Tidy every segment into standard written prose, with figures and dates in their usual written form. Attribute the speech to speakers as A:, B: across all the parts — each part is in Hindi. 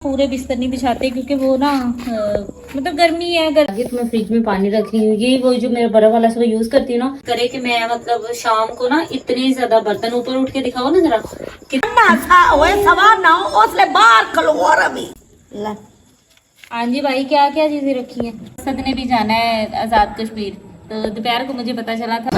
A: पूरे बिस्तर नहीं बिछाते क्योंकि वो ना मतलब गर्मी है। तो मैं फ्रिज में पानी रख रही हूँ। ये वो जो मेरा बर्फ वाला सुबह यूज करती हूँ ना, करे कि मैं मतलब शाम को ना इतने ज्यादा बर्तन ऊपर उठ के दिखाओ ना जरा हाँ जी भाई, क्या क्या चीजें रखी हैं। सद ने भी जाना है आजाद कश्मीर, तो दोपहर को मुझे पता चला था।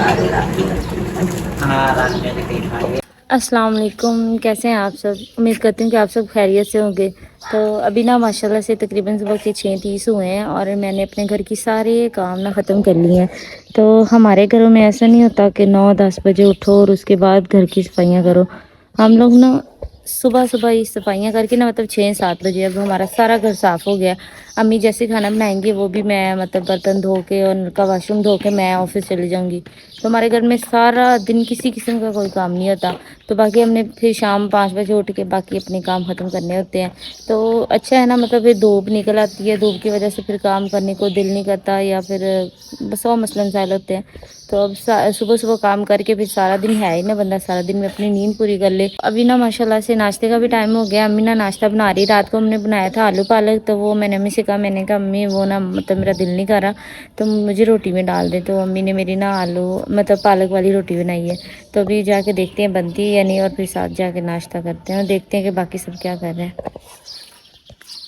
A: अस्सलाम वालेकुम, कैसे हैं आप सब। उम्मीद करती हूँ कि आप सब खैरियत से होंगे। तो अभी ना माशाल्लाह से तकरीबन सुबह के 6:30 हुए हैं और मैंने अपने घर की सारे काम ना ख़त्म कर लिए हैं। तो हमारे घरों में ऐसा नहीं होता कि 9-10 बजे उठो और उसके बाद घर की सफाइयाँ करो। हम लोग ना सुबह सुबह ही सफाइयाँ करके ना मतलब 6-7 बजे अब हमारा सारा घर साफ़ हो गया। अम्मी जैसे खाना बनाएंगी वो भी मैं मतलब बर्तन धो के और उनका वाशरूम धो के मैं ऑफिस चली जाऊँगी। तो हमारे घर में सारा दिन किसी किस्म का कोई काम नहीं होता। तो बाकी हमने फिर शाम 5 बजे उठ के बाकी अपने काम ख़त्म करने होते हैं। तो अच्छा है ना, मतलब फिर धूप निकल आती है, धूप की वजह से फिर काम करने को दिल नहीं करता या फिर 100 मसलन मसाइल होते हैं। तो अब सुबह सुबह काम करके फिर सारा दिन है ही ना, बंदा सारा दिन में अपनी नींद पूरी कर ले। अभी ना माशाल्लाह से नाश्ते का भी टाइम हो गया। अम्मी ना नाश्ता बना रही। रात को हमने बनाया था आलू पालक, तो वो मैंने अम्मी से कहा, मैंने कहा अम्मी वो ना मतलब मेरा दिल नहीं कर रहा तो मुझे रोटी में डाल दे। तो अम्मी ने मेरी ना आलू मतलब पालक वाली रोटी बनाई है। तो अभी जाके देखते हैं बनती है या नहीं, और फिर साथ जाके नाश्ता करते हैं और देखते हैं कि बाकी सब क्या कर रहे हैं।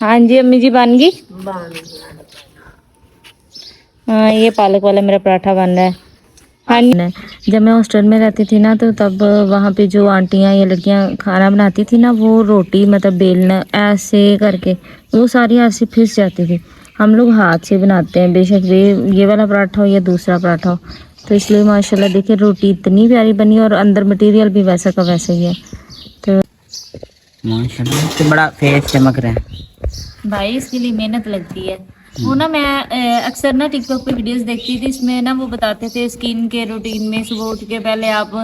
A: हाँ जी अम्मी जी, बन गई। हाँ, ये पालक वाला मेरा पराठा बन रहा है। हाँ जी। जब मैं हॉस्टल में रहती थी ना, तो तब वहाँ पे जो आंटियाँ या लड़कियाँ खाना बनाती थी ना, वो रोटी मतलब बेलना ऐसे करके वो सारी ऐसे फिस जाती थी। हम लोग हाथ से बनाते हैं, बेशक ये वाला पराठा हो या दूसरा पराठा हो। तो इसलिए माशाल्लाह देखिए रोटी इतनी प्यारी बनी और अंदर मटेरियल भी वैसा का वैसा ही है। तो माशाल्लाह तो बड़ा फेस चमक रहा है भाई, इसके लिए मेहनत लगती है। वो ना मैं अक्सर ना टिकटॉक पे वीडियोस देखती थी, इसमें ना वो बताते थे स्किन के रूटीन में सुबह उठ के पहले आप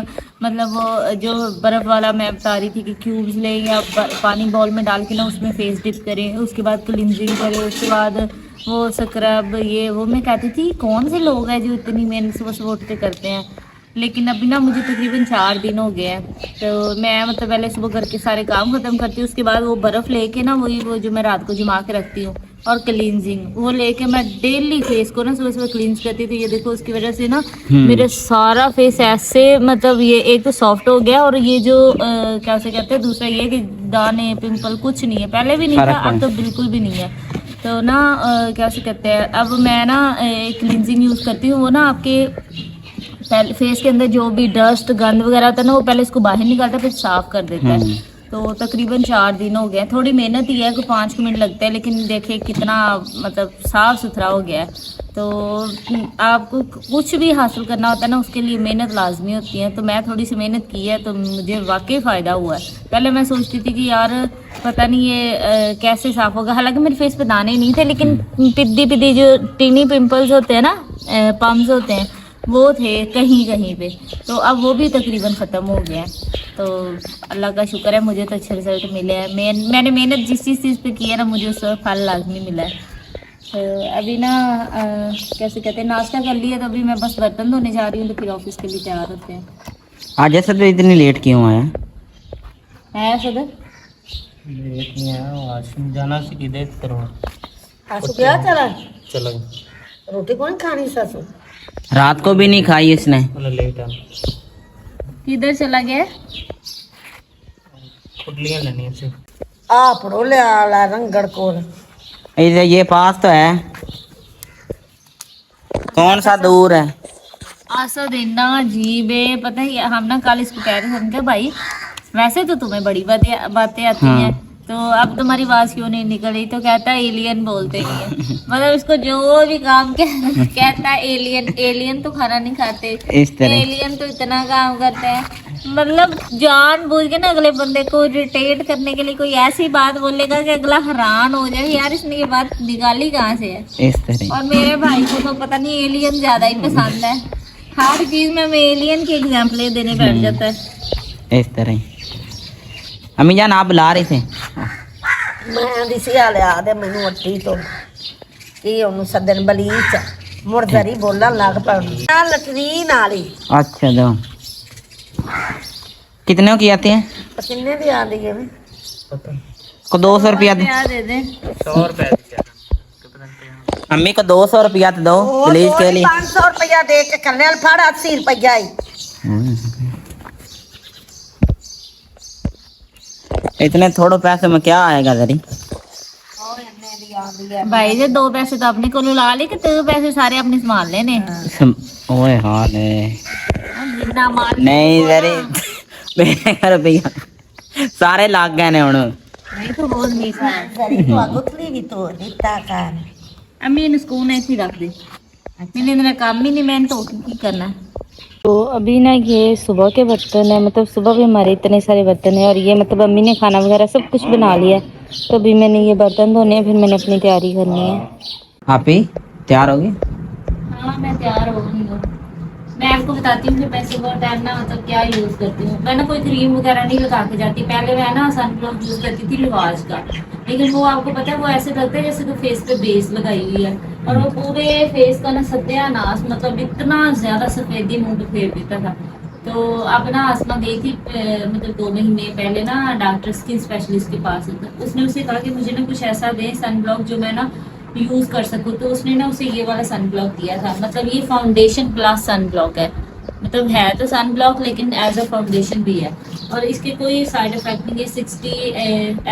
A: मतलब वो जो बर्फ़ वाला मैं बता रही थी कि क्यूब्स लें या पानी बाउल में डाल के ना उसमें फेस डिप करें, उसके बाद क्लिनजिंग करें, उसके बाद वो स्क्रब ये वो। मैं कहती थी कौन से लोग हैं जो इतनी मेहनत सुबह सुबह उठ के करते हैं। लेकिन अभी ना मुझे तकरीबन 4 दिन हो गए हैं। तो मैं मतलब पहले सुबह घर के सारे काम खत्म करती हूँ, उसके बाद वो बर्फ़ लेके ना वही वो जो मैं रात को जमा के रखती हूँ और क्लींजिंग वो लेके मैं डेली फेस को ना सुबह सुबह क्लींस करती थी। ये देखो उसकी वजह से ना मेरा सारा फेस ऐसे मतलब ये एक तो सॉफ्ट हो गया और ये जो क्या से कहते हैं दूसरा ये कि दाने पिंपल कुछ नहीं है, पहले भी नहीं था अब तो बिल्कुल भी नहीं है। तो ना क्या से कहते हैं अब मैं ना क्लींजिंग यूज़ करती हूँ। वो ना आपके पहले फेस के अंदर जो भी डस्ट गंद वगैरह होता है ना वो पहले इसको बाहर निकालता है फिर साफ कर देता है। तो तकरीबन 4 दिन हो गए। थोड़ी मेहनत ही है, कोई 5 मिनट लगते हैं, लेकिन देखिए कितना मतलब साफ सुथरा हो गया है। तो आपको कुछ भी हासिल करना होता है ना उसके लिए मेहनत लाजमी होती है। तो मैं थोड़ी सी मेहनत की है तो मुझे वाकई फ़ायदा हुआ है। पहले मैं सोचती थी कि यार पता नहीं ये कैसे साफ़ होगा, हालांकि मेरे फेस पे दाने नहीं थे लेकिन पिद्दी पिद्दी जो टीनी पिंपल्स होते हैं ना, पम्स होते हैं वो थे कहीं कहीं पे। तो अब वो भी तकरीबन ख़त्म हो गया है। तो अल्लाह का शुक्र है, मुझे तो अच्छे रिजल्ट मिले हैं। मैंने मेहनत जिस चीज़ पे की है ना मुझे उसका फल लाजमी मिला है। तो अभी ना कैसे कहते हैं नाश्ता कर लिया, तो अभी मैं बस बर्तन धोने जा रही हूँ, तो फिर ऑफिस के लिए तैयार होते हैं। आज ऐसा तो इतनी लेट क्यों आया है सदर? लेट नहीं आया, आज जाना से किधर करो आसू क्या चला रोटी कौन खानी सासू? रात को भी नहीं खाई इसने। लेट है। किधर चला गया? खुटलियां लेनी है सिर्फ। आप रोले आला रंगड़ कोल। ये पास तो है, कौन सा दूर है? आसा देना अजीब है, पता है हम ना कल इसको कह रहे थे भाई वैसे तो तुम्हें बड़ी बातें आती हैं तो अब तुम्हारी आवाज क्यों नहीं निकल रही? तो कहता है एलियन बोलते ही है। मतलब इसको जो भी काम कहता है एलियन। एलियन तो खाना नहीं खाते, एलियन तो इतना काम करते हैं। मतलब जान बूझ के ना अगले बंदे को इरिटेट करने के लिए कोई ऐसी बात बोलेगा कि अगला हैरान हो जाए यार इसने ये बात निकाली कहाँ से है इस तरह। और मेरे भाई को तो पता नहीं एलियन ज्यादा ही पसंद है, हर चीज में एलियन की एग्जाम्पल देने बैठ जाता है इस तरह। अम्मी जान आप बुला रहे थे? मैं दिसी वाले आदे मैनू अट्टी तो की ओनु सदन बलीच मुर्दरी बोलन लग पड़ी लटरीन वाली। अच्छा दो कितने की आती हैं? कितने दी आती है?
B: को 200 रुपया दे।
A: दे दे।
C: 100 रुपए
B: अम्मी को 200 रुपया तो दो प्लीज के लिए।
D: 500 रुपया दे के कन्या फाड़ 80 रुपया ही।
B: इतने थोड़े पैसे में क्या आएगा दरी।
A: भाई जे 2 पैसे तो अपने को ला ले कि 2 पैसे सारे अपने संभाल लेने।
B: ओए हाँ ने
A: जितना माल
B: नहीं दरी मेरे रुपया सारे लाग गए ने हुन।
A: नहीं तो रोज नहीं खाए।
D: सरी तो गुतली भी तो दिता कर।
A: अम्मी इन स्कूल ऐसे ही रख दे। मैंने इतना काम ही नहीं, मैंने तो की करना है। तो अभी ना ये सुबह के बर्तन है, मतलब सुबह भी हमारे इतने सारे बर्तन हैं और ये मतलब अम्मी ने खाना वगैरह सब कुछ बना लिया है। तो अभी मैंने ये बर्तन धोने हैं, फिर मैंने अपनी तैयारी करनी है।
B: आप ही तैयार होगी?
A: हाँ मैं तैयार हो गई हूँ। मैं आपको बताती हूँ कि मैं सुबह टाइम ना मतलब क्या यूज़ करती हूँ। मैं ना कोई क्रीम वगैरह नहीं लगा के जाती। पहले मैं ना सनब्लॉक यूज़ करती थी रिवाज का, लेकिन वो आपको पता है वो ऐसे लगता है जैसे तो फेस पे बेस लगाई हुई है और वो पूरे फेस का ना सत्यानाश, मतलब इतना ज़्यादा सफ़ेदी मुँह पे फेर देता था। तो अब ना आसमा गई थी मतलब 2 महीने पहले ना डॉक्टर स्किन स्पेशलिस्ट के पास। उसने उसे कहा कि मुझे ना कुछ ऐसा दें सनब्लॉक जो मैं ना यूज कर सकूँ। तो उसने ना उसे ये वाला सन ब्लॉक दिया था। मतलब ये फाउंडेशन प्लस सन ब्लॉक है, मतलब है तो सन ब्लॉक लेकिन एज अ फाउंडेशन भी है और इसके कोई साइड इफेक्ट नहीं है। 60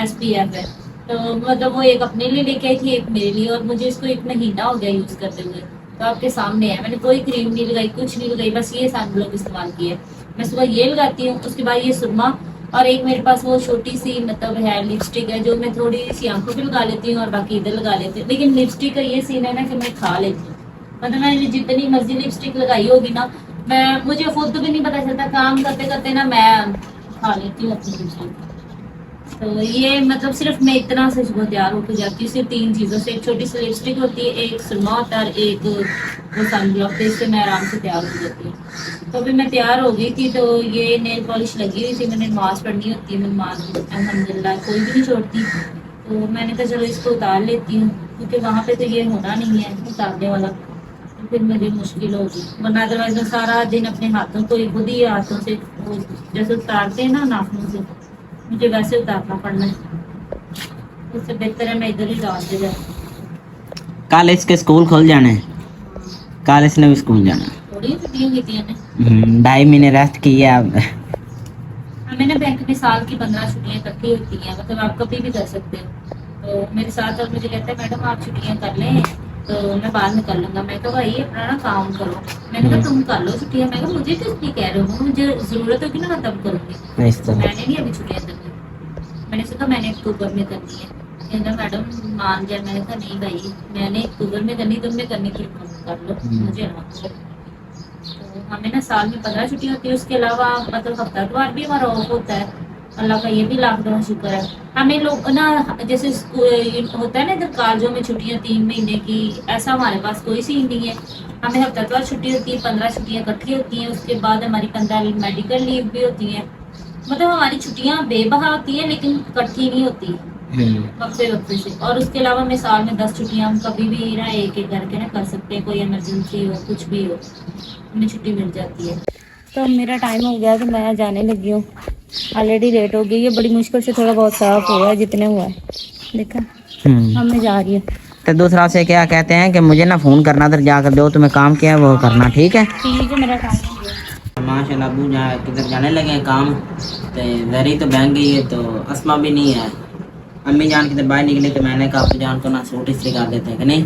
A: SPF है। तो मतलब वो एक अपने लिए लेके आई थी, एक मेरे लिए, और मुझे इसको 1 महीना हो गया यूज करते हुए। तो आपके सामने है, मैंने कोई क्रीम नहीं लगाई, कुछ नहीं लगाई, बस ये सन ब्लॉक इस्तेमाल किया है। मैं सुबह ये लगाती हूँ, उसके बाद ये सुरमा, और एक मेरे पास वो छोटी सी मतलब है लिपस्टिक है जो मैं थोड़ी सी आंखों पे लगा लेती हूँ और बाकी इधर लगा लेती हूँ। लेकिन लिपस्टिक का ये सीन है ना कि मैं खा लेती हूँ, मतलब मैंने जितनी मर्जी लिपस्टिक लगाई होगी ना, मैं मुझे खुद भी नहीं पता चलता, काम करते करते ना मैं खा लेती हूँ अपनी लिपस्टिक। तो ये मतलब सिर्फ मैं इतना से सुबह तैयार होकर जाती हूँ, सिर्फ 3 चीज़ों से। एक छोटी सी लिपस्टिक होती है, एक सुरमा होता है और एक वो सनब्लॉक, तो इससे मैं आराम से तैयार हो जाती हूँ। तो अभी मैं तैयार हो गई थी, तो ये नेल पॉलिश लगी हुई थी, मैंने नमाज पढ़नी होती है, मैं नमाज अल्हम्दुलिल्लाह कोई भी नहीं छोड़ती। तो मैंने कहा चलो इसको उतार लेती हूँ, क्योंकि वहाँ पे तो ये होना नहीं है उतारने वाला, तो फिर मुझे मुश्किल होगी। वरना अदरवाइज मैं सारा दिन अपने हाथों को खुद ही हाथों से जैसे उतारते हैं ना नाखूनों से, मुझे वैसे उतारना पड़ना है। उससे बेहतर है मैं इधर ही डाल दे जाती।
B: कल इसके स्कूल खुल जाने, कल इसने भी स्कूल जाना।
A: थोड़ी छुट्टियां की थी
B: 2.5 महीने रेस्ट किया अब।
A: हमें ना बैंक में साल की 15 छुट्टियां इकट्ठी होती हैं, मतलब आप कभी भी कर सकते हो। तो मेरे साथ और मुझे कहता है मैडम आप छुट्टियां कर लें तो मैं बाद में कर लूँगा। मैं कहा भाई अपना ना काम करो। मैंने कहा तुम कर लो छुट्टियां। मैं कहा मुझे किस लिए कह रहे हो, मुझे ज़रूरत होगी ना मैं तब करूँगी, मैंने नहीं अभी छुट्टियां करनी। मैंने सोचा मैंने अक्टूबर में करनी है। कहना मैडम मान जाए। मैंने कहा नहीं भाई मैंने अक्टूबर में करनी, तुमने करनी थी कर लो, मुझे ना करो। तो हमें ना साल में 15 छुट्टियां होती है, उसके अलावा मतलब हफ्तावार भी हमारा ऑफ होता है। अल्लाह का ये भी लॉकडाउन शुक्र है। हमें लोग ना जैसे होता है ना इधर कॉलेजों में छुट्टियां 3 महीने की, ऐसा हमारे पास कोई सीन नहीं है। हमें हफ्तावार छुट्टी होती है, 15 छुट्टियां इकट्ठी होती हैं, उसके बाद हमारी 15 मेडिकल लीव भी होती है। मतलब हमारी छुट्टियां बेबहा होती है लेकिन इकट्ठी नहीं होती वक्फे वक्फे से। और उसके अलावा मैं साल में 10 छुट्टियां हम कभी भी ना एक एक करके ना कर सकते हैं, कोई इमरजेंसी हो कुछ भी हो हमें छुट्टी मिल जाती है। तो मेरा टाइम हो गया तो मैं जाने लगी हूँ, ऑलरेडी लेट हो गई है। बड़ी मुश्किल से थोड़ा बहुत साफ हुआ है जितने हुआ है, देखा। अब मैं जा रही हूँ।
B: तो दूसरा से क्या कहते हैं कि मुझे ना फ़ोन करना, उधर जाकर जो तुम्हें काम किया है वो करना, ठीक है?
A: ठीक है मेरा टाइम हो गया।
B: माशाल्लाह अबू जहाँ किधर जाने लगे हैं काम, तो जरी तो बहन गई है तो अस्मा भी नहीं है। अम्मी जान किधर बाहर निकली तो मैंने कहा अबू जान को ना सूट इस्त्री कर देते हैं कि नहीं।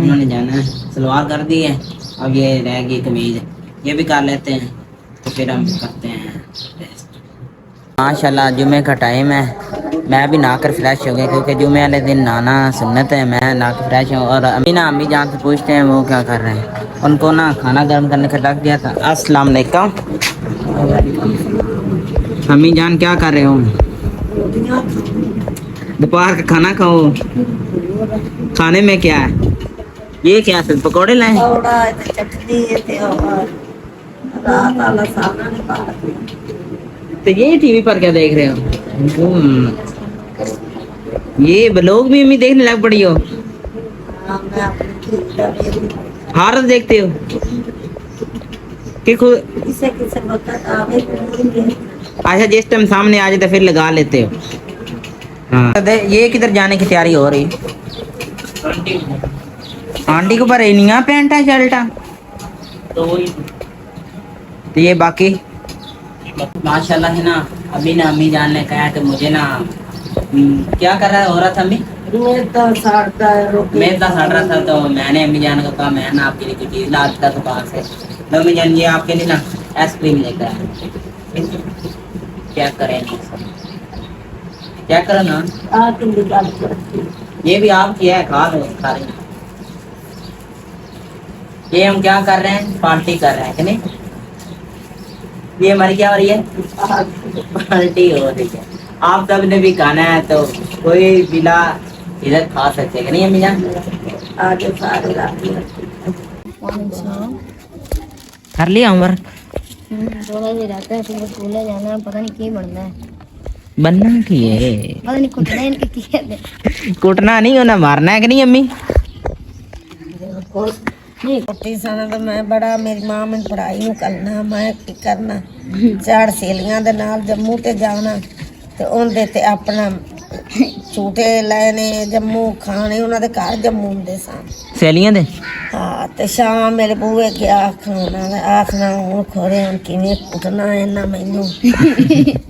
B: उन्होंने जाना है, सलवार कर दी है, अब ये रह गई कमीज, ये भी कर लेते हैं तो फिर हम करते हैं रेस्ट। माशाल्लाह जुमे का टाइम है, मैं भी नहाकर फ्रेश हो गया क्योंकि जुमे वाले दिन नहाना सुन्नत है। मैं नहाकर फ्रेश हूँ और अम्मी जान से पूछते हैं वो क्या कर रहे हैं। उनको ना खाना गर्म करने का रख दिया था। अस्सलाम वालेकुम। अम्मी जान क्या कर रहे हो? दोपहर का खाना खाओ। खाने में क्या है? ये क्या है? पकौड़े लाए?
D: चटनी रात वाला सामना नहीं पा।
B: तो ये टीवी पर क्या देख रहे हो? ये ब्लॉग भी अम्मी देखने लग पड़ी हो? हर रोज देखते हो कि खुद? अच्छा जिस टाइम सामने आ जाए तो फिर लगा लेते हो? हाँ ये किधर जाने की तैयारी हो रही? आंटी को पर नहीं है पैंटा शर्टा तो ये बाकी माशाल्लाह है ना। अभी ना अम्मी जान ने कहा कि मुझे ना क्या कर रहा है हो रहा था अम्मी?
D: मैदा साड़ता है रोटी।
B: मैदा सड़ रहा था तो मैंने अम्मी जान को कहा मैं ना आपके लिए कुछ चीज़ ला देता दुकान से। तो अम्मी जान ये आपके लिए ना आइसक्रीम लेकर आया। क्या करें क्या करो ना, ये भी आपकी है खा लो सारी। ये हम क्या कर रहे हैं पार्टी कर रहे हैं कि नहीं? ये हमारी क्या हो रही है पार्टी हो रही है। आप सब ने भी खाना है तो कोई बिला इधर खा सकते हैं नहीं अम्मी जान?
D: आगे सारे
B: कर लिया होमवर्क?
A: थोड़ा ही रहता है फिर स्कूल जाना है, पता नहीं क्या बनना है।
B: बनना की है
A: पता नहीं कुटना है इनके क्या है।
B: कुटना नहीं होना मारना है कि नहीं अम्मी?
D: रोटी साना तो मैं बड़ा मेरी मां मैंने पढ़ाई ਨੂੰ ਕਰਨਾ ਮੈਂ ਕੀ ਕਰਨਾ ਚਾਰ ਸੇਲੀਆਂ ਦੇ ਨਾਲ ਜੰਮੂ ਤੇ ਜਾਣਾ ਤੇ ਉਹਦੇ ਤੇ ਆਪਣਾ ਝੂਟੇ ਲੈਣੇ ਜੰਮੂ ਖਾਣੇ ਉਹਨਾਂ ਦੇ ਘਰ ਜੰਮੂ ਹੁੰਦੇ ਸਨ
B: ਸਹੇਲੀਆਂ ਦੇ।
D: ਹਾਂ ਤੇ ਸ਼ਾਮ ਮੇਰੇ ਬੂਹੇ ਗਿਆ ਖਾਣਾ ਆਖਣਾ ਹੁਣ ਖੋਰੇ ਹੁਣ ਕਿਵੇਂ ਕੁੱਟਣਾ ਇਹਨਾਂ ਮੈਨੂੰ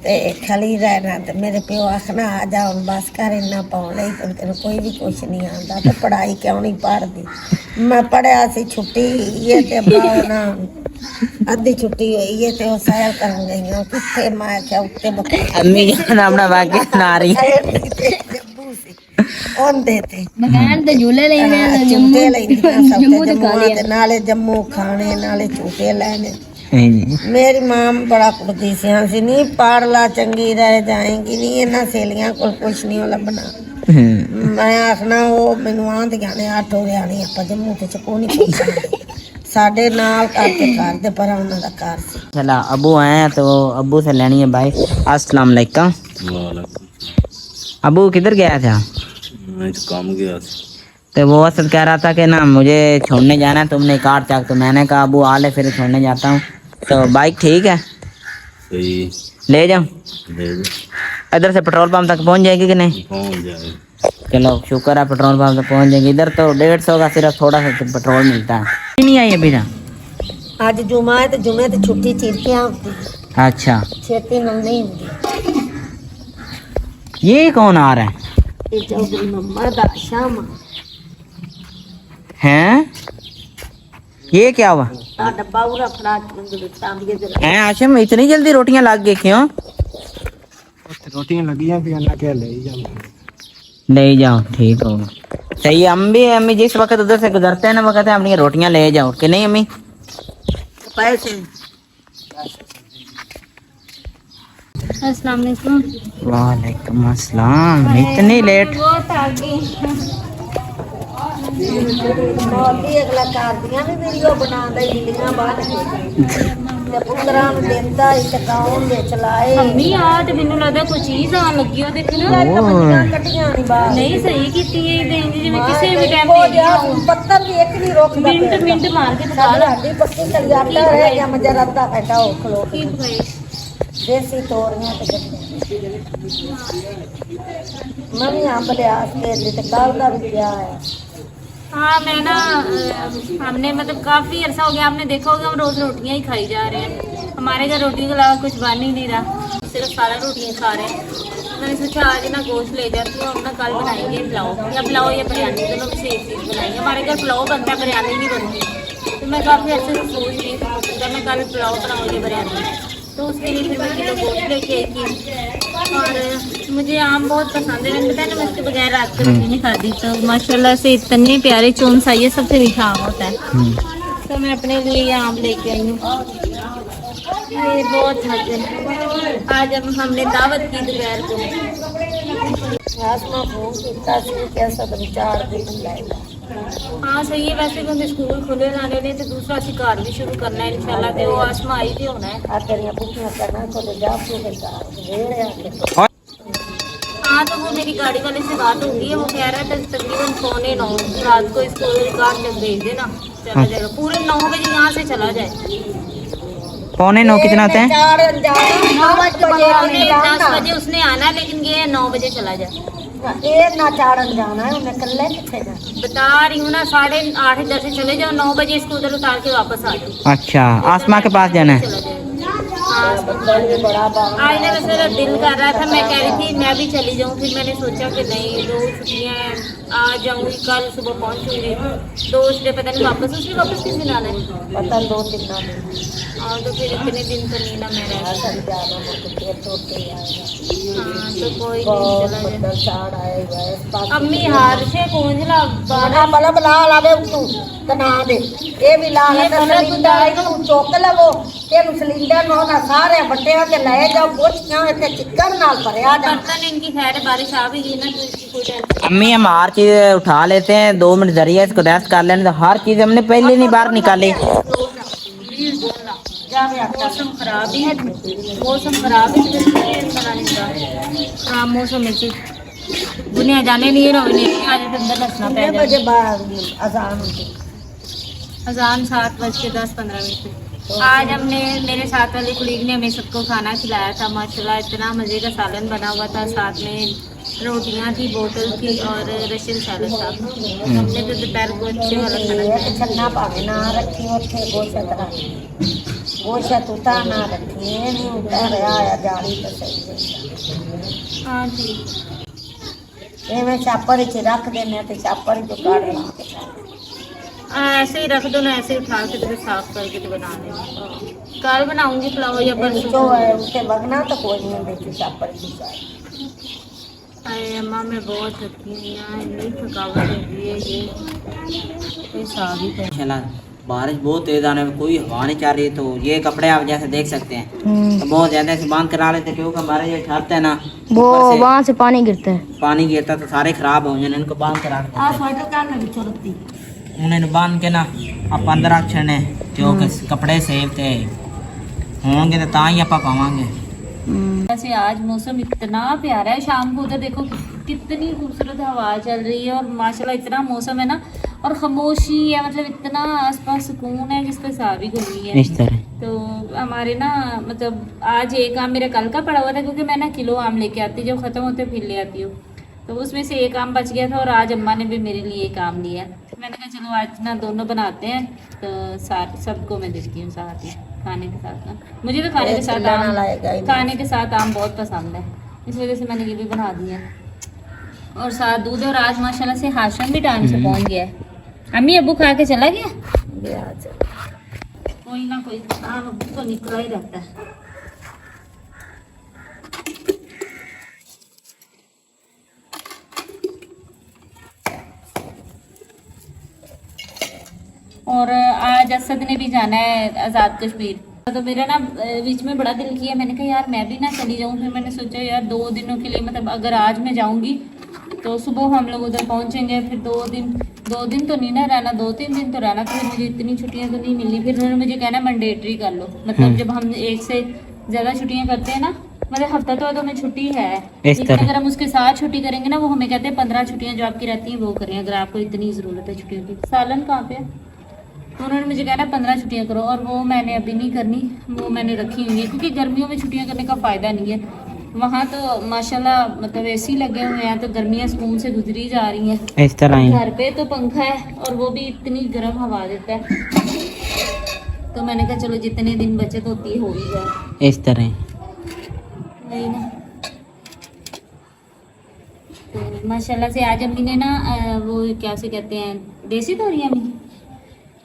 D: ਤੇ ਖਾਲੀ ਰਹਿਣਾ ਤੇ ਮੇਰੇ ਪਿਓ ਆਖਣਾ ਆ ਜਾ ਹੁਣ ਬਸ ਕਰ ਇੰਨਾ ਪਾਉਣ ਲਈ ਤੈਨੂੰ ਕੋਈ ਵੀ ਕੁਛ ਨਹੀਂ ਆਉਂਦਾ ਤੇ ਪੜ੍ਹਾਈ ਕਿਉਂ ਨਹੀਂ ਪੜ੍ਹਦੀ। ਮੈਂ ਪੜਿਆ ਸੀ ਛੁੱਟੀ ਇਹ ਤੇ ਬਾਉਣਾ ਅੱਧੀ ਛੁੱਟੀ ਹੋਈ ਹੈ ਤੇ ਉਹ ਸੈਰ ਕਰਨ ਗਈਆਂ ਕਿੱਥੇ ਮੈਂ ਕਿਹਾ ਉੱਤੇ ਬੱਕਰੀ
B: अम्मी जान अपना वाक्य सुना रही है।
D: ਜੰਮੂ ਸੀ ਉਹਦੇ ਤੇ
A: मकान तो झूले ले गए
D: ਝੂਟੇ ਲੈਂਦੀਆਂ ਸਭ ਤੇ ਜੰਮੂ ਤੇ ਨਾਲੇ ਜੰਮੂ ਖਾਣੇ ਨਾਲੇ ਝੂਟੇ ਲੈਣੇ। ਮੇਰੀ ਮਾਂ ਬੜਾ ਕੁੱਟਦੀ ਸੀ ਅਸੀਂ ਨਹੀਂ ਪੜ ਲਾ ਚੰਗੀ ਰਹਿ ਜਾਏਗੀ ਨਹੀਂ ਇਹਨਾਂ ਸਹੇਲੀਆਂ ਕੋਲ ਕੁਛ ਨਹੀਂ ਲੱਭਣਾ। ਮੈਂ ਆਖਣਾ ਉਹ ਮੈਨੂੰ ਆਂਦੀਆਂ ਨੇ ਆਟੋ ਰਿਆਣੀ ਆਪਾਂ ਜੰਮੂ ਤੇ ਚਕੋ ਨਹੀਂ ਪਹੁੰਚਣਾ ਸਾਡੇ ਨਾਲ ਕਰਕੇ ਘਰ ਦੇ ਪਰ ਉਹਨਾਂ ਦਾ ਘਰ ਸੀ।
B: चला अबू आए हैं तो अबू से लेनी है भाई। अस्सलाम वालेकुम। अबू किधर गया था?
C: मैं तो काम गया था।
B: तो वो असद कह रहा था कि ना मुझे छोड़ने जाना है तुमने कार चाक। तो मैंने कहा अबू आ ले फिर छोड़ने जाता हूँ। तो बाइक ठीक है
C: सही
B: ले जाऊँ?
C: ले जा,
B: इधर से पेट्रोल पंप तक पहुँच जाएगी कि नहीं?
C: पहुंच जाए।
B: चलो शुक्र है पेट्रोल पंप तक पहुँच जाएगी। इधर तो 150 का सिर्फ थोड़ा सा पेट्रोल मिलता है। नहीं आई अभी तक?
D: ਅੱਜ ਜੁਮਾ ਹੈ ਤੇ ਜੁਮੇ ਤੇ ਛੁੱਟੀ ਚੀਰਤੀਆਂ ਹੁੰਦੀ
B: अच्छा
D: ਛੇਤੀ ਨਾਲ ਨਹੀਂ ਹੁੰਦੀ।
B: ये कौन आ रहा है?
D: ਇਹ ਚੌਧਰੀ ਮੰਮਾ ਦਾ ਸ਼ਾਮ
B: हैं ये क्या हुआ
D: ਆ ਡੱਬਾ ਉਰਾ ਫੜਾ ਕੇ ਮੈਨੂੰ ਦਿੱਤਾ ਵੀ ਜੇ
B: हैं आशिम इतनी जल्दी रोटियां लग गई क्यों?
E: रोटियां लगी हैं फिर अल्लाह के ले जाओ।
B: ले जाओ ठीक होगा। सही है। हम भी अम्मी जिस वक्त उधर से गुजरते हैं ना वक्त अपनी रोटियां ले जाओ कि नहीं अम्मी?
D: ਪੈਸੇ
A: अस्सलाम वालेकुम।
B: वालेकुम अस्सलाम। इतनी लेट?
A: बहुत आ गई।
D: ਮੌਲੀ ਅਗਲਾ ਕਰਦੀਆਂ ਵੀ ਵੀਡੀਓ ਬਣਾਉਂਦਾ ਹਿੱਲੀਆਂ ਬਾਹਰ ਤੇ ਪੁੱਤਰਾਂ ਨੂੰ ਦਿੰਦਾ ਇੱਕ ਅਕਾਊਂਟ ਵਿੱਚ ਲਾਏ
A: ਮੰਮੀ ਆ ਤੇ ਮੈਨੂੰ ਲੱਗਦਾ ਕੋਈ ਚੀਜ਼ ਆਣ ਲੱਗੀ ਉਹਦੇ ਤੇ ਨਾ
D: ਕੱਟੀਆਂ ਕੱਟੀਆਂ ਨਹੀਂ ਬਾਹਰ
A: ਨਹੀਂ ਸਹੀ ਕੀਤੀ ਹੈ ਦੇਣ ਦੀ ਜਿਵੇਂ ਕਿਸੇ ਵੀ ਟਾਈਮ ਦੇ
D: ਪੱਤਰ ਵੀ ਇੱਕ ਨਹੀਂ ਰੋਕਦਾ
A: ਮਿੰਟ ਮਾਰ ਕੇ ਦਿਖਾ ਲਾ
D: ਸਾਡੀ ਪੱਕੀ ਕਲੀ ਆਟਾ ਰਹਿ ਗਿਆ ਮਜਾ ਰੱਦਾ ਬੈਠਾ ਉਹ ਖਲੋ
A: ਕੀ ਭਾਈ
D: ਦੇਸੀ ਤੋਰੀਆਂ ਤੇ ਗੱਡੇ ਮੰਮੀ ਅੰਬ ਲਿਆ ਕੇ ਤੇ ਕੱਲ ਦਾ ਵੀ ਗਿਆ ਹੈ।
A: हाँ मैं ना हमने मतलब काफ़ी अरसा हो गया आपने देखा होगा हम रोज़ रोटियां ही खाई जा रहे हैं। हमारे घर रोटियों के अलावा कुछ बन ही नहीं रहा सिर्फ सारा रोटियां खा रहे हैं। मैंने सोचा आज ना गोश्त ले जाती हूँ हम ना कल बनाएंगे पुलाव या बिरयानी दोनों में से एक चीज़ बनाएंगे। हमारे घर पुलाव बनता है बिरयानी नहीं बनती तो मैं काफ़ी अच्छे से सोच रही थी मैं कल पुलाव बनाऊँगी बिरयानी तो उसके लिए फिर मैं किलो गोश्त लेके आई थी। और मुझे आम बहुत पसंद है मैंने बताया ना मैं इसके बगैर रात को रोटी नहीं खाती तो माशाल्लाह से इतने प्यारे चोन्स आई है सबसे मीठा आम होता है तो मैं अपने लिए आम लेके आई हूँ। ये बहुत थक गए आज हमने दावत की दोपहर को।
D: आसमा फोन किया सी कैसा तो विचार दिन लाएगा
A: हाँ सही है वैसे भी हमें स्कूल खुले जाने ने तो दूसरा असी घर भी शुरू करना है इंशाल्लाह ते वो आसमा आई भी होना है।
D: आ तेरियां पुट्ठियां करना को ले जा के रेड़े आके
A: हाँ तो वो मेरी गाड़ी वाले से बात हो गई है वो कह रहा है तकरीबन 9:15 रात को इसको रिकॉर्ड जब भेज देना चला जाएगा पूरे 9 बजे यहाँ से चला जाए
B: 9:45 कितना होता है?
D: 4 जाना
A: 10 बजे उसने आना, लेकिन ये 9 बजे चला जाए।
D: ये ना 4 जाना है उन्हें कल किथे जाना।
A: बता रही हूँ ना, 8:30 10 से चले जाओ, 9 बजे इसको उधर उतार के वापस आ जाओ।
B: अच्छा, आसमा के पास जाना है।
A: चला जाएगा। आज ना वैसे मेरा दिल कर रहा था, मैं कह रही थी मैं भी चली जाऊँ, फिर मैंने सोचा कि नहीं, 2 छुट्टियाँ हैं, आज जाऊँगी, कल सुबह पहुँचूंगी, 2 डे पता नहीं वापस किस दिन आना है,
D: पता 2-3 दिन।
A: और तो फिर इतने दिन तो नहीं ना मैं रह सकती। हाँ तो कोई नहीं, चला जाए। अम्मी हार से पहुँचला
D: बाना बल्ब ला लावे तू तना दे ये भी ला ला सिलेंडर तू चुक लवो तेन सिलेंडर नो ना सारे बट्टियां ते ले जाओ पोछियां ते चिक्कड़ नाल भरिया जा।
A: बर्तन इनकी खैर बारिश आ भी गई ना, तो इसकी कोई टेंशन
B: अम्मी हम हर चीज उठा लेते हैं, 2 मिनट जरिए इसको रेस्ट कर लेने, तो हर चीज हमने पहले नहीं बाहर निकाली।
A: मौसम खराब ही है, मौसम खराब है तो बनाने का। हाँ मौसम में से दुनिया जाने नहीं रहो, आज अंदर रखना
D: कितने
A: पड़ेगा।
D: बजे बाद अजान होती?
A: अजान 7:10-15 आज हमने मेरे साथ वाली कुलीग ने हमें सबको खाना खिलाया था माशाल्लाह, इतना मज़े का सालन बना हुआ था, साथ में रोटियां थी, बोतल थी और रशियन सैलड था। हमने तो दोपहर को अच्छे वाला खाना खाया।
D: छन्ना पावे ना रखी ओथे गोशत रखी गोशत उता ना रखी ये नहीं उतर आया जाड़ी तो सही
A: हाँ ठीक।
D: ये मैं छापर च रख देने ते छापर जो काट ला
A: ऐसे ही रख दो ना, ऐसे ही उठा के तो साफ करके तो बना देना। कल बनाऊंगी पुलाव या परसों।
D: जो है उसके बगना तो कोई नहीं देखी छापर की
A: अरे अम्मा मैं बहुत थकी हूँ यार, इतनी थकावट हो गई है, ये कोई साग ही है।
B: माशाल्लाह बारिश बहुत तेज आने में, कोई हवा नहीं चल रही, तो ये कपड़े आप जैसे देख सकते हैं तो बहुत ज्यादा से बांध करा लेते, क्योंकि हमारे जो छत है ना
A: वो
B: ऊपर से
A: वहाँ से पानी गिरता है।
B: पानी गिरता तो सारे खराब हो जाए, इनको बांध करा के
D: आ स्वेटर का नहीं चलती
B: उन्हें बांध के ना आप अंदर रख छड़ने, जो कि कपड़े सेव थे होंगे तो ही आप पावांगे।
A: वैसे आज मौसम इतना प्यारा है, शाम को उधर देखो कितनी खूबसूरत हवा चल रही है, और माशाल्लाह इतना मौसम है ना, और खामोशी है, मतलब इतना आसपास सुकून है जिसका हिसाब ही कोई नहीं है।
B: इस तरह
A: तो हमारे ना मतलब आज एक आम मेरा कल का पड़ा हुआ था, क्योंकि मैं ना किलो आम लेके आती, जब ख़त्म होते फिर ले आती हूँ, तो उसमें से एक आम बच गया था, और आज अम्मा ने भी मेरे लिए एक आम लिया। मैंने कहा चलो आज ना दोनों बनाते हैं, तो साथ सबको मैं देती हूँ साथ ही खाने के साथ ना। मुझे तो खाने के साथ आम बहुत पसंद है, इस वजह से मैंने ये भी बना दिया। और साथ दूध, और आज माशाल्लाह से हाशम भी टाइम से पहुँच गया है। अम्मी अबू खा के चला गया, कोई ना कोई काम अबू तो निकला ही रहता है। और आज असद ने भी जाना है आज़ाद कश्मीर, तो मेरा ना बीच में बड़ा दिल किया, मैंने कहा यार मैं भी ना चली जाऊँ। फिर मैंने सोचा यार 2 दिनों के लिए, मतलब अगर आज मैं जाऊँगी तो सुबह हम लोग उधर पहुँचेंगे, फिर 2 दिन तो नहीं ना रहना, 2-3 दिन तो रहना, फिर मुझे इतनी छुट्टियाँ तो नहीं मिली। फिर उन्होंने मुझे कहना मैंडेटरी कर लो, मतलब जब हम 1 से ज़्यादा छुट्टियाँ करते हैं ना, मतलब हफ्ता तो हमें छुट्टी है, लेकिन अगर हम उसके साथ छुट्टी करेंगे ना, वो हमें कहते हैं 15 छुट्टियाँ जो आपकी रहती हैं वो करें, अगर आपको इतनी ज़रूरत है छुट्टियों की। सालन कहाँ पे है, तो उन्होंने मुझे कहना 15 छुट्टियाँ करो, और वो मैंने अभी नहीं करनी, वो मैंने रखी हुई है, क्योंकि गर्मियों में छुट्टियाँ करने का फ़ायदा नहीं है। वहाँ तो माशाल्लाह मतलब एसी लगे हुए हैं, तो गर्मियाँ सुकून से गुजरी जा रही हैं।
B: इस तरह ही
A: घर पे तो पंखा है, और वो भी इतनी गर्म हवा देता है, तो मैंने कहा चलो जितने दिन बचत होती है हो ही जाए।
B: इस तरह
A: नहीं ना, तो माशाल्लाह से आज अम्मी ने ना वो क्या से कहते हैं, देसी तोरियाँ भी,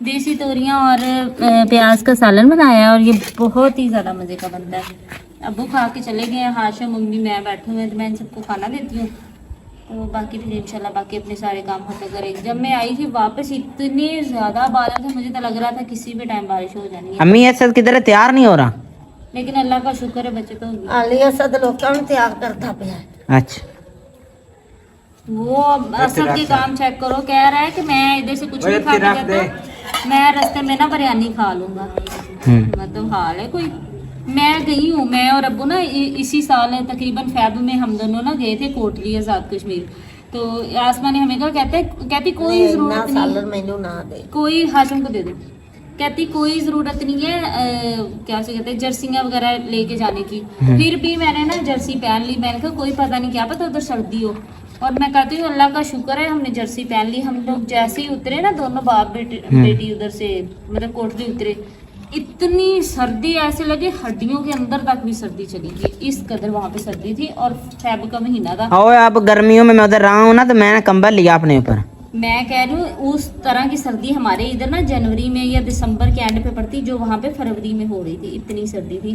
A: देसी तोरियाँ और प्याज का सालन बनाया है, और ये बहुत ही ज़्यादा मज़े का बनता है। अबू खा के चले गए हैं, हाशा मम्मी मैं बैठे हुए हैं, तो मैं इन सबको खाना देती हूँ, तो बाकी फिर इंशाल्लाह बाकी अपने सारे काम खत्म करेंगे। जब मैं आई थी वापस इतने ज़्यादा बादल थे, मुझे तो लग रहा था किसी भी टाइम बारिश हो जानी है,
B: अम्मी असद किधर है, तैयार नहीं हो रहा,
A: लेकिन अल्लाह का शुक्र है बच्चे तो होंगे।
D: आली असद लोगों ने त्याग करता पिया
B: अच्छा
A: वो असद के काम चेक करो, कह रहा है कि मैं इधर से कुछ नहीं खा के जाता, मैं रास्ते में ना बिरयानी खा लूँगा। मतलब हाल है कोई। मैं गई हूँ, मैं और अब्बू ना इसी साल तकरीबन फैब में हम दोनों ना गए थे कोटली आज़ाद कश्मीर, तो आसमा ने हमें कहा कहती कोई ज़रूरत नहीं,
D: मैनू ना दे
A: कोई हाशम को दे दो, कहती कोई जरूरत नहीं है क्या से कहते हैं जर्सियाँ वगैरह लेके जाने की। फिर भी मैंने ना जर्सी पहन ली। मैंने कहा कोई पता नहीं क्या पता उधर सर्दी हो। और मैं कहती हूँ अल्लाह का शुक्र है हमने जर्सी पहन ली। हम लोग जैसे ही उतरे ना दोनों बाप बेटी उधर से मतलब कोटली उतरे, इतनी सर्दी ऐसे लगे हड्डियों के अंदर तक भी सर्दी चली गई, इस कदर वहाँ पे सर्दी थी। और फेब का महीना था।
B: और अब गर्मियों में मैं उधर रहा हूँ ना तो मैंने कंबल लिया अपने ऊपर।
A: मैं कह रही हूँ उस तरह की सर्दी हमारे इधर ना जनवरी में या दिसंबर के एंड पे पड़ती, जो वहाँ पे फरवरी में हो रही थी, इतनी सर्दी थी।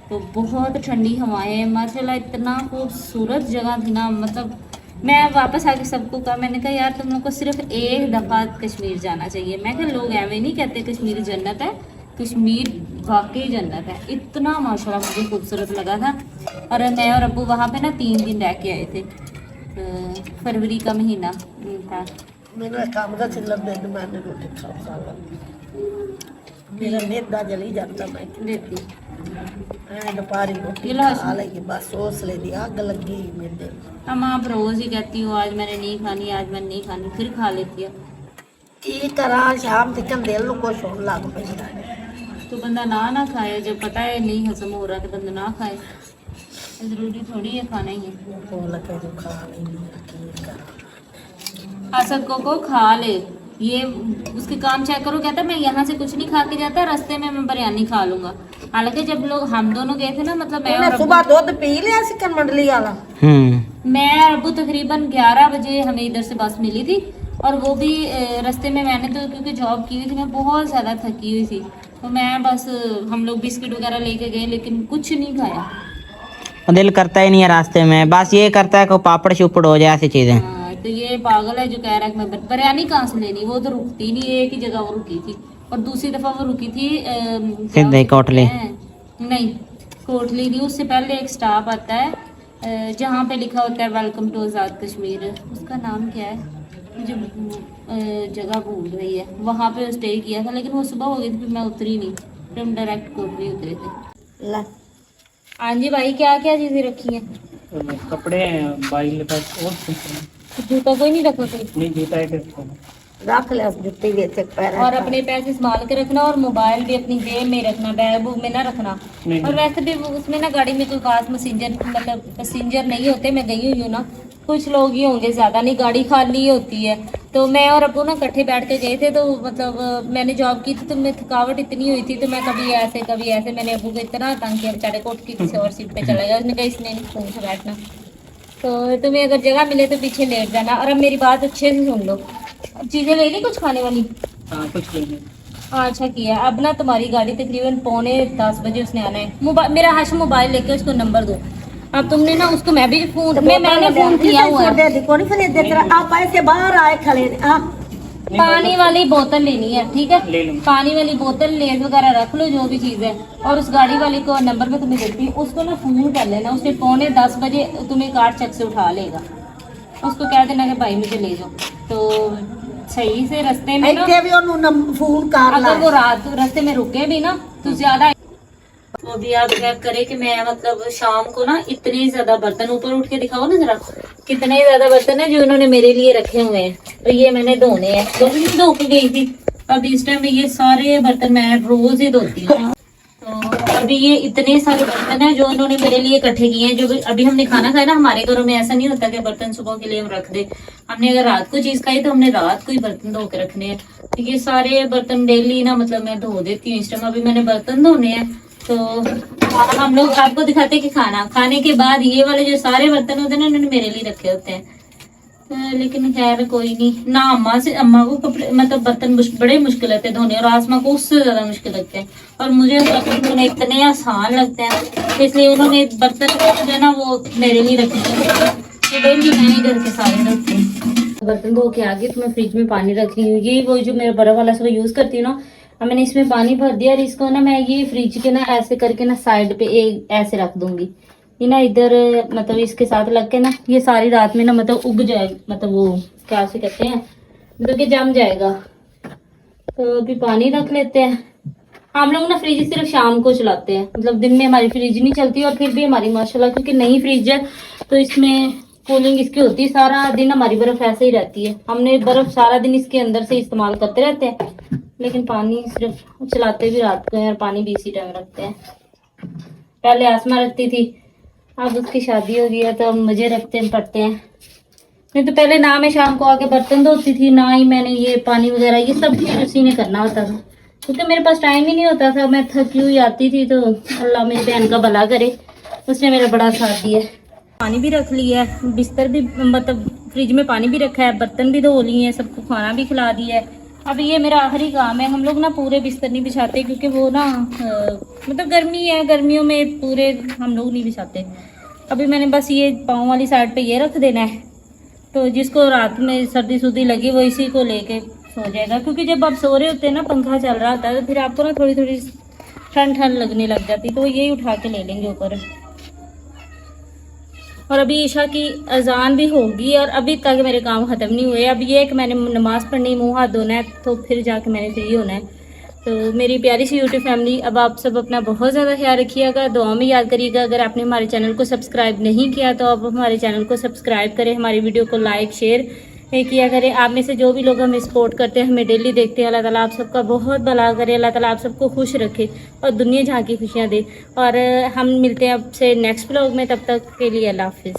A: तो बहुत ठंडी हवाएं माशाल्लाह, इतना खूबसूरत जगह थी ना। मतलब मैं वापस आके सबको कहा, मैंने कहा यार तुम लोग को सिर्फ एक दफ़ा कश्मीर जाना चाहिए। मैं कहा लोग ऐਵੇਂ नहीं कहते कश्मीर जन्नत है, कश्मीर वाकई जन्नत है। इतना माशाल्लाह मुझे खूबसूरत लगा था। और मैं और अब्बू वहाँ पे ना 3 दिन रह के आए थे। फरवरी का महीना था।
D: मेरा काम का चिल्लर दे दो, मैंने रोटी खा मेरा मेदा जली जाता। मैं
A: देती
D: दोपहरी रोटी
A: ये लो।
D: खा लेगी बस, हौसले दी आग लगी मेरे।
A: हम आप रोज़ ही कहती हो आज मैंने नहीं खानी, आज मैंने नहीं खानी, फिर खा लेती है।
D: की करा शाम तक दिल को कुछ होने लग पैंदा।
A: तो बंदा ना खाए जब पता है नहीं हजम हो रहा, तो बंदा ना खाए। ज़रूरी थोड़ी है खाना ही है।
D: बोल के जो खा लेंगी की करा।
A: असद को खा ले, ये उसके काम चेक करो। कहता मैं यहाँ से कुछ नहीं खा के जाता, रास्ते में मैं बिरयानी खा लूंगा। हालांकि जब लोग हम दोनों गए थे ना, मतलब मैं और
D: सुबह दूध पी लिया चिकन मंडली वाला।
A: मैं और अब्बू तकरीबन 11 बजे हमें इधर से बस मिली थी। और वो भी रास्ते में मैंने तो क्योंकि जॉब की हुई थी, मैं बहुत ज़्यादा थकी हुई थी, तो मैं बस हम लोग बिस्किट वगैरह लेके गए, लेकिन कुछ नहीं खाया।
B: दिल करता ही नहीं है रास्ते में, बस ये करता है कि पापड़ शुपड़ हो जाए ऐसी चीजें।
A: तो ये पागल है जो कह रहा है कि मैं बिरयानी कहाँ से लेनी, वो तो रुकती नहीं, एक ही जगह वो रुकी थी। और दूसरी दफ़ा वो रुकी थी
B: सीधे कोटली,
A: नहीं कोटली नहीं, उससे पहले एक स्टॉप आता है जहाँ पे लिखा होता है वेलकम टू आज़ाद कश्मीर। उसका नाम क्या है मुझे जगह भूल रही है। वहाँ पे स्टे किया था, लेकिन वो सुबह हो गई थी, फिर मैं उतरी नहीं, फिर हम डायरेक्ट कोटली उतरे थे। हाँ जी भाई, क्या क्या चीज़ें रखी हैं?
E: कपड़े हैं, बाइल बस और कुछ नहीं।
A: जूता कोई नहीं रखा कोई?
E: नहीं जूता है
D: रख ले जुत्ती बेच पैर।
A: और अपने पैसे संभाल के रखना, और मोबाइल भी अपनी जेब में रखना, बैग बुक में ना रखना। और वैसे भी उसमें ना गाड़ी में कोई खास पैसेंजर नहीं होते। मैं गई हुई हूँ ना, कुछ लोग ही होंगे, ज़्यादा नहीं, गाड़ी खाली ही होती है। तो मैं और अब्बू ना इकट्ठे बैठ के गए थे। तो मतलब मैंने जॉब की थी तो मैं थकावट इतनी हुई थी, तो मैं कभी ऐसे मैंने अब्बू को इतना तंग किया, बेचारे को उठ के किसी और सीट पे चला गया। उसने कहा इसने नहीं फोन से बैठना, तो तुम्हें अगर जगह मिले तो पीछे लेट जाना। और अब मेरी बात अच्छे से सुन लो, चीज़ें ले ली कुछ खाने वाली?
E: हाँ कुछ नहीं।
A: अच्छा किया। अब ना तुम्हारी गाड़ी तकरीबन 9:45 बजे उसने आना है। मेरा हाशिम मोबाइल लेके उसको नंबर दो। अब तुमने ना उसको, मैं भी फोन मैंने फोन किया हुआ है।
D: आप पैसे बाहर आए खड़े।
A: पानी वाली बोतल लेनी है, ठीक है?
E: ले लूँ।
A: पानी वाली बोतल, लेज वगैरह रख लो, जो भी चीज़ है। और उस गाड़ी वाली को नंबर में तुम्हें देती हूँ, उसको ना फोन कर लेना। उसने 9:45 बजे तुम्हें कार चक से उठा लेगा। उसको कह देना कि भाई मुझे ले जाओ। तो सही से रास्ते में ना,
D: फोन कर
A: अगर वो रात रास्ते में रुके भी ना तो ज्यादा। वो भी आप क्या करे कि मैं मतलब शाम को ना इतने ज्यादा बर्तन, ऊपर उठ के दिखाओ ना जरा, कितने ज्यादा बर्तन है जो इन्होंने मेरे लिए रखे हुए हैं। तो ये मैंने धोने हैं, धो के गई थी। अब इस टाइम में ये सारे बर्तन मैं रोज ही धोती हूँ। तो अभी ये इतने सारे बर्तन है जो इन्होंने मेरे लिए इकट्ठे किए हैं। जो अभी हमने खाना खाया ना, हमारे घरों में ऐसा नहीं होता कि बर्तन सुबह के लिए हम रख दे। हमने अगर रात को चीज खाई तो हमने रात को ही बर्तन धो के रखने हैं। तो ये सारे बर्तन डेली ना मतलब मैं धो देती हूँ। इस टाइम अभी मैंने बर्तन धोने हैं। तो हम लोग आपको दिखाते हैं कि खाने के बाद ये वाले जो सारे बर्तन होते हैं ना, इन्होंने मेरे लिए रखे होते हैं। लेकिन खैर कोई नहीं ना। अम्मा को कपड़े मतलब बर्तन बड़े मुश्किल लगते हैं धोने, और आसमा को उससे ज्यादा मुश्किल लगते हैं। और मुझे बर्तन धोने इतने आसान लगते हैं, इसलिए उन्होंने बर्तन जो है ना वो मेरे लिए रखे हैं। तो डेली मैंने घर के सारे रखते हैं। बर्तन धो के आगे तो मैं फ्रिज में पानी रख रही हूँ। ये वो जो मेरा बड़ा वाला सब यूज करती हूँ ना, अब मैंने इसमें पानी भर दिया। और इसको ना मैं ये फ्रिज के ना ऐसे करके ना साइड पे एक ऐसे रख दूंगी। ये ना इधर मतलब इसके साथ लग के ना ये सारी रात में ना मतलब उग जाएगा, मतलब वो क्या से कहते हैं, मतलब कि जम जाएगा। तो अभी पानी रख लेते हैं। हम लोग ना फ्रिज सिर्फ शाम को चलाते हैं, मतलब दिन में हमारी फ्रिज नहीं चलती। और फिर भी हमारी माशाल्लाह क्योंकि नई फ्रिज है तो इसमें कूलिंग इसकी होती है। सारा दिन हमारी बर्फ ऐसे ही रहती है। हमने बर्फ सारा दिन इसके अंदर से इस्तेमाल करते रहते हैं। लेकिन पानी सिर्फ चलाते भी रात को है और पानी भी इसी टाइम रखते हैं। पहले आसमा रखती थी, अब उसकी शादी हो गई है तो अब मुझे रखते पड़ते हैं। नहीं तो पहले ना मैं शाम को आके बर्तन धोती थी, ना ही मैंने ये पानी वगैरह ये सब चीज़ उसी ने करना होता था, क्योंकि मेरे पास टाइम ही नहीं होता था। मैं थकी हुई आती थी तो अल्लाह मेरी बहन का भला करे, उसने मेरा बड़ा साथ दिया। पानी भी रख लिया है, बिस्तर भी मतलब फ्रिज में पानी भी रखा है, बर्तन भी धो लिए हैं, सबको खाना भी खिला दिया है। अब ये मेरा आखिरी काम है। हम लोग ना पूरे बिस्तर नहीं बिछाते, क्योंकि वो ना मतलब गर्मी है, गर्मियों में पूरे हम लोग नहीं बिछाते। अभी मैंने बस ये पाँव वाली साइड पे ये रख देना है, तो जिसको रात में सर्दी सर्दी लगी वो इसी को लेके सो जाएगा, क्योंकि जब आप सो रहे होते हैं ना पंखा चल रहा होता है तो फिर आपको ना थोड़ी थोड़ी ठंड ठंड लगने लग जाती, तो यही उठा के ले लेंगे ऊपर। और अभी ईशा की अजान भी होगी और अभी तक मेरे काम ख़त्म नहीं हुए। अब ये है कि मैंने नमाज़ पढ़नी, मुँह हाथ धोना है, तो फिर जाके मैंने फ्री होना है। तो मेरी प्यारी सी यूट्यूब फैमिली, अब आप सब अपना बहुत ज़्यादा ख्याल रखिएगा, दुआ में याद करिएगा। अगर आपने हमारे चैनल को सब्सक्राइब नहीं किया तो आप हमारे चैनल को सब्सक्राइब करें, हमारी वीडियो को लाइक शेयर किया करें। आप में से जो भी लोग हमें सपोर्ट करते हैं, हमें डेली देखते हैं, अल्लाह ताला आप सबका बहुत भला करे, अल्लाह ताला आप सबको खुश रखे और दुनिया जहाँ की खुशियाँ दे। और हम मिलते हैं आपसे नेक्स्ट व्लॉग में, तब तक के लिए अल्लाह हाफिज़।